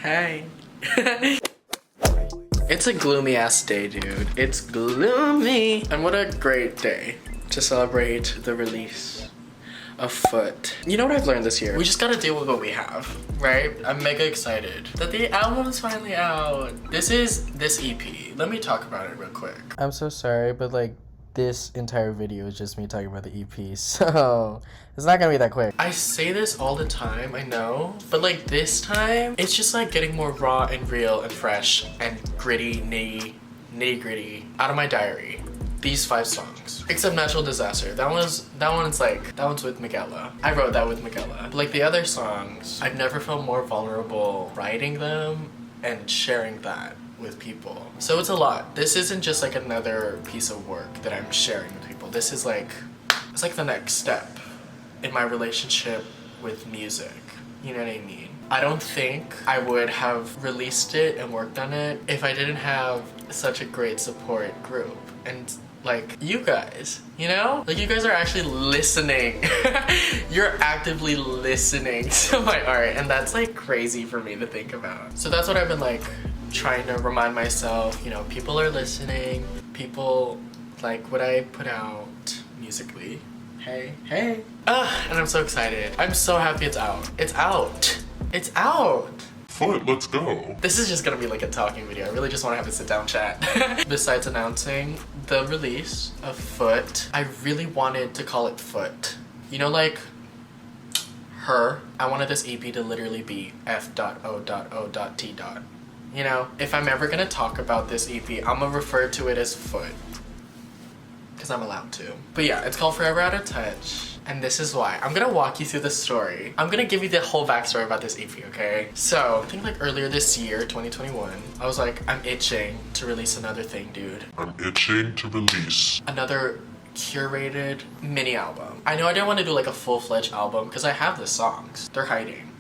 Hey. It's a gloomy ass day, dude. It's gloomy. And what a great day to celebrate the release of Foot. You know what I've learned this year? We just gotta deal with what we have, right? I'm mega excited that the album's finally out. This is this EP. Let me talk about it real quick. I'm so sorry, but like this entire video is just me talking about the EP, so it's not gonna be that quick. I say this all the time, I know, but like this time, it's just like getting more raw and real and fresh and gritty, nitty gritty out of my diary. These 5 songs, except Natural Disaster. That one's with Miguela. I wrote that with Miguela. Like the other songs, I've never felt more vulnerable writing them and sharing that with people. So it's a lot. This isn't just like another piece of work that I'm sharing with people. This is like, it's like the next step in my relationship with music. You know what I mean? I don't think I would have released it and worked on it if I didn't have such a great support group. And like you guys, you know? Like you guys are actually listening. You're actively listening to my art, and that's like crazy for me to think about. So that's what I've been like trying to remind myself, you know, people are listening, people like what I put out musically. Hey. And I'm so excited. I'm so happy it's out. It's out. It's out. Foot, let's go. This is just gonna be like a talking video. I really just wanna have a sit down chat. Besides announcing the release of Foot, I really wanted to call it Foot. You know, like her, I wanted this EP to literally be F.O.O.T. You know, if I'm ever gonna talk about this EP, I'm gonna refer to it as Foot. Because I'm allowed to. But yeah, it's called Forever Out of Touch. And this is why. I'm gonna walk you through the story. I'm gonna give you the whole backstory about this EP, okay? So, I think like earlier this year, 2021, I was like, I'm itching to release another thing, dude. I'm itching to release another curated mini album. I know I didn't want to do like a full-fledged album because I have the songs. They're hiding.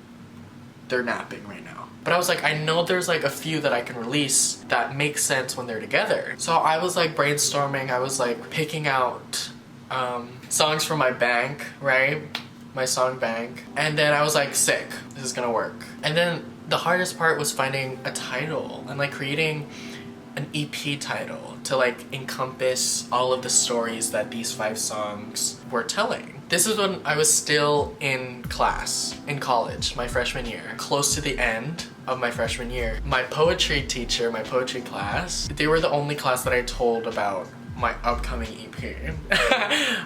They're napping right now. But I was like, I know there's like a few that I can release that make sense when they're together. So I was like brainstorming, I was like picking out songs from my bank, right? My song bank. And then I was like, sick, this is gonna work. And then the hardest part was finding a title and like creating an EP title to like encompass all of the stories that these 5 songs were telling. This is when I was still in class, in college, my freshman year. Close to the end of my freshman year. My poetry teacher, my poetry class, they were the only class that I told about my upcoming EP.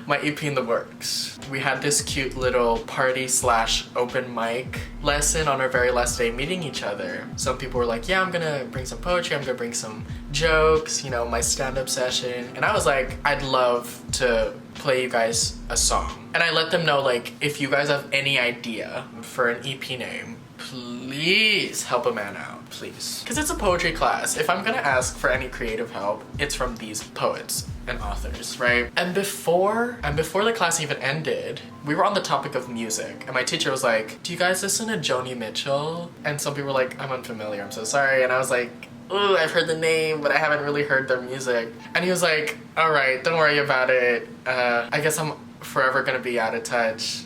My EP in the works. We had this cute little party/open mic lesson on our very last day meeting each other. Some people were like, yeah, I'm gonna bring some poetry, I'm gonna bring some jokes, you know, my stand-up session. And I was like, I'd love to play you guys a song. And I let them know, like, if you guys have any idea for an EP name, please help a man out, please. Because it's a poetry class. If I'm gonna ask for any creative help, it's from these poets and authors, right? And before the class even ended, we were on the topic of music, and my teacher was like, do you guys listen to Joni Mitchell? And some people were like, I'm unfamiliar, I'm so sorry. And I was like, ooh, I've heard the name, but I haven't really heard their music. And he was like, all right, don't worry about it. I guess I'm forever gonna be out of touch.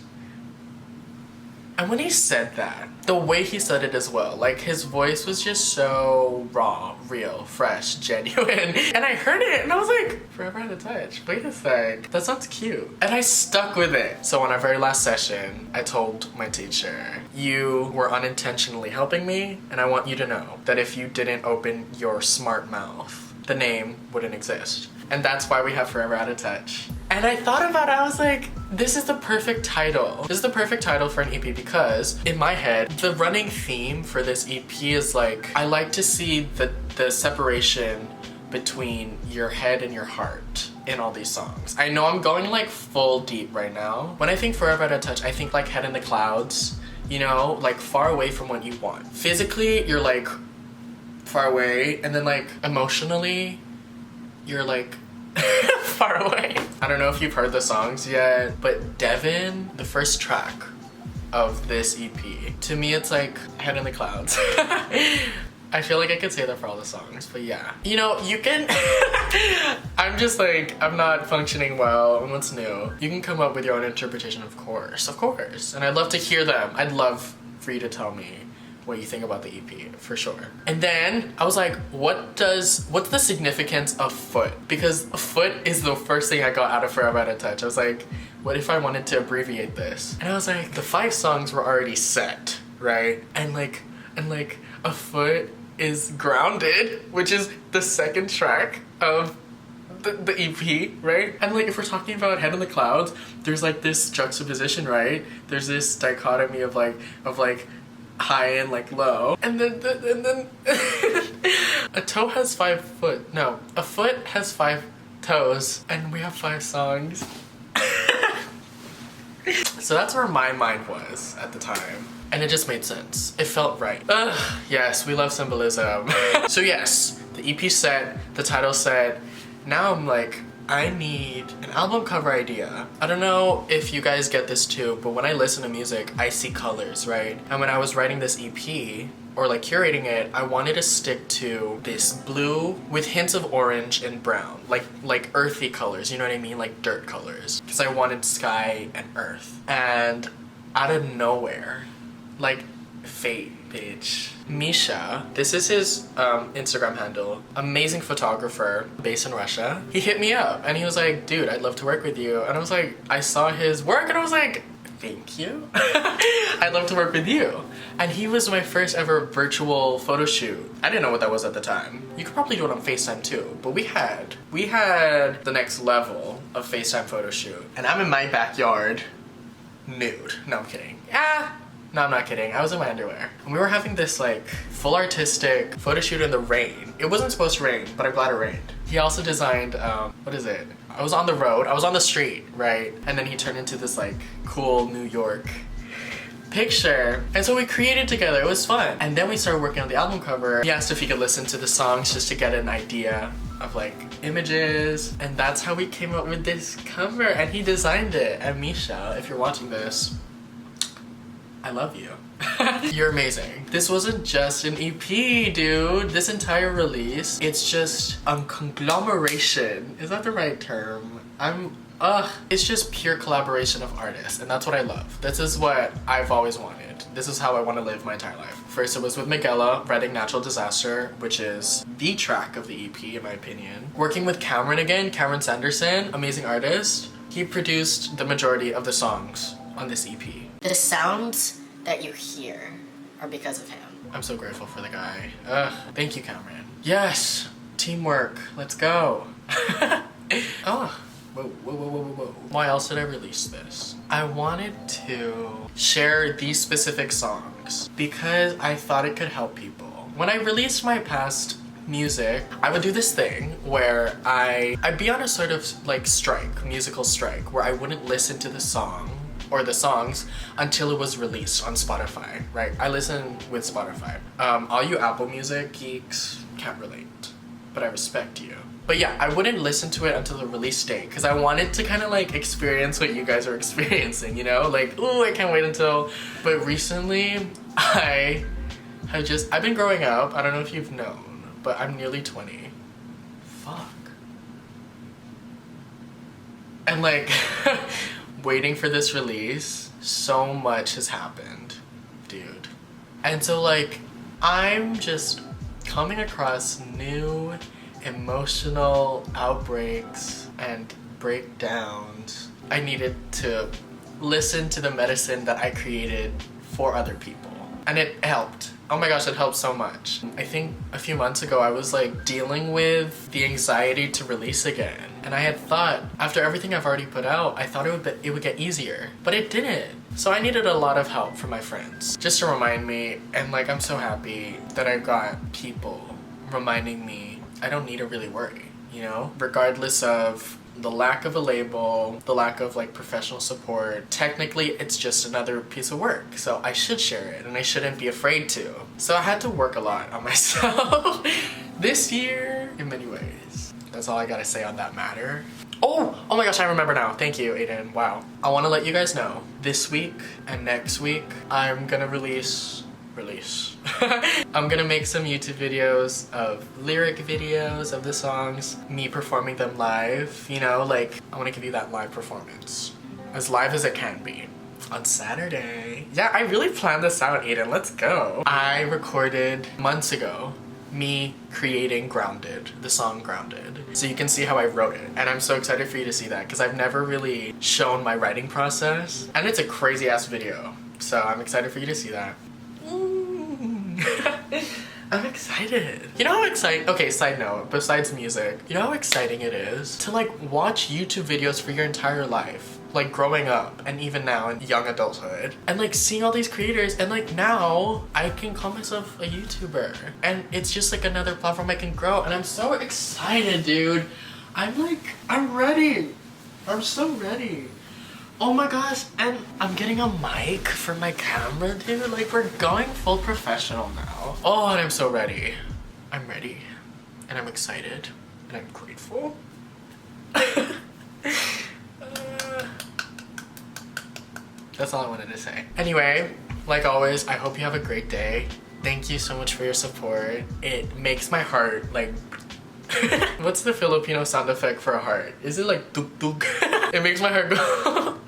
And when he said that, the way he said it as well, like his voice was just so raw, real, fresh, genuine. And I heard it and I was like, forever out of touch, wait a sec, that sounds cute. And I stuck with it. So on our very last session, I told my teacher, you were unintentionally helping me, and I want you to know that if you didn't open your smart mouth, the name wouldn't exist. And that's why we have Forever Out of Touch. And I thought about it, I was like, this is the perfect title. This is the perfect title for an EP because, in my head, the running theme for this EP is like, I like to see the separation between your head and your heart in all these songs. I know I'm going like full deep right now. When I think Forever Out of Touch, I think like head in the clouds, you know, like far away from what you want. Physically, you're like far away, and then like emotionally, you're like far away. I don't know if you've heard the songs yet, but Devin, the first track of this EP, to me it's like head in the clouds. I feel like I could say that for all the songs, but yeah. You know, you can, I'm just like, I'm not functioning well, and what's new? You can come up with your own interpretation, of course. And I'd love to hear them. I'd love for you to tell me what you think about the EP, for sure. And then I was like, what's the significance of foot? Because foot is the first thing I got out of Forever Out of Touch. I was like, what if I wanted to abbreviate this? And I was like, the 5 songs were already set, right? And like a foot is Grounded, which is the 2nd track of the EP, right? And like if we're talking about Head in the Clouds, there's like this juxtaposition, right? There's this dichotomy of like high and like low, and then a toe has 5 foot. No, a foot has 5 toes, and we have 5 songs. So that's where my mind was at the time. And it just made sense. It felt right. Yes, we love symbolism. So yes, the EP set, the title set. Now I'm like, I need an album cover idea. I don't know if you guys get this too, but when I listen to music, I see colors, right? And when I was writing this EP, or like curating it, I wanted to stick to this blue with hints of orange and brown, like earthy colors, you know what I mean? Like dirt colors. Because I wanted sky and earth. And out of nowhere, like fate, bitch. Misha, this is his Instagram handle, amazing photographer based in Russia. He hit me up and he was like, dude, I'd love to work with you. And I was like, I saw his work and I was like, thank you. I'd love to work with you. And he was my first ever virtual photo shoot. I didn't know what that was at the time. You could probably do it on FaceTime too, but we had the next level of FaceTime photo shoot. And I'm in my backyard, nude. No, I'm kidding. No, I'm not kidding. I was in my underwear. And we were having this like full artistic photo shoot in the rain. It wasn't supposed to rain, but I'm glad it rained. He also designed, what is it? I was on the road, I was on the street, right? And then he turned into this like cool New York picture. And so we created together, it was fun. And then we started working on the album cover. He asked if he could listen to the songs just to get an idea of like images. And that's how we came up with this cover. And he designed it. And Misha, if you're watching this, I love you. You're amazing. This wasn't just an EP, dude. This entire release, it's just a conglomeration. Is that the right term? It's just pure collaboration of artists, and that's what I love. This is what I've always wanted. This is how I want to live my entire life. First, it was with Miguela, writing Natural Disaster, which is the track of the EP, in my opinion. Working with Cameron again, Cameron Sanderson, amazing artist. He produced the majority of the songs on this EP. The sounds that you hear are because of him. I'm so grateful for the guy. Thank you, Cameron. Yes, teamwork. Let's go. Whoa. Why else did I release this? I wanted to share these specific songs because I thought it could help people. When I released my past music, I would do this thing where I'd be on a sort of like musical strike, where I wouldn't listen to the song or the songs until it was released on Spotify, right? I listen with Spotify. All you Apple Music geeks can't relate, but I respect you. But yeah, I wouldn't listen to it until the release date because I wanted to kind of like experience what you guys are experiencing, you know? Like, ooh, I can't wait until... But recently, I've been growing up. I don't know if you've known, but I'm nearly 20. Fuck. And like... waiting for this release, so much has happened, dude. And so like, I'm just coming across new emotional outbreaks and breakdowns. I needed to listen to the medicine that I created for other people. And it helped. Oh my gosh, it helped so much. I think a few months ago I was like dealing with the anxiety to release again. And I had thought, after everything I've already put out, I thought it would get easier. But it didn't. So I needed a lot of help from my friends. Just to remind me, and like I'm so happy that I got people reminding me I don't need to really worry, you know? Regardless of the lack of a label, the lack of like professional support, technically it's just another piece of work. So I should share it and I shouldn't be afraid to. So I had to work a lot on myself this year in many ways. That's all I gotta say on that matter. Oh my gosh, I remember now. Thank you, Aeden. Wow. I wanna let you guys know, this week and next week, I'm gonna release. I'm gonna make some YouTube videos of lyric videos of the songs, me performing them live, you know, like I wanna give you that live performance. As live as it can be. on Saturday. Yeah, I really planned this out, Aiden. Let's go. I recorded months ago me creating Grounded, the song Grounded. So you can see how I wrote it. And I'm so excited for you to see that because I've never really shown my writing process. And it's a crazy ass video. So I'm excited for you to see that. I'm excited. You know how exciting, okay, side note, besides music, you know how exciting it is to like watch YouTube videos for your entire life? Like growing up and even now in young adulthood and like seeing all these creators and like now I can call myself a YouTuber and it's just like another platform I can grow and I'm so excited, dude. I'm ready. I'm so ready. Oh my gosh, and I'm getting a mic for my camera, dude. Like, we're going full professional now. Oh, and I'm so ready. I'm ready. And I'm excited. And I'm grateful. That's all I wanted to say. Anyway, like always, I hope you have a great day. Thank you so much for your support. It makes my heart, like... What's the Filipino sound effect for a heart? Is it like tuk tuk? It makes my heart go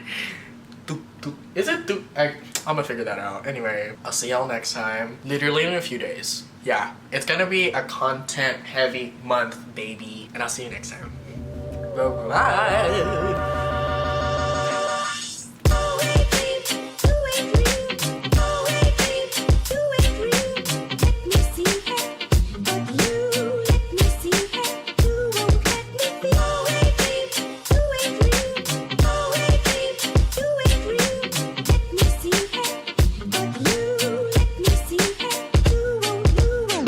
tuk tuk. Is it tuk? I'm gonna figure that out. Anyway, I'll see y'all next time. Literally in a few days. Yeah, it's gonna be a content heavy month, baby. And I'll see you next time. Bye-bye.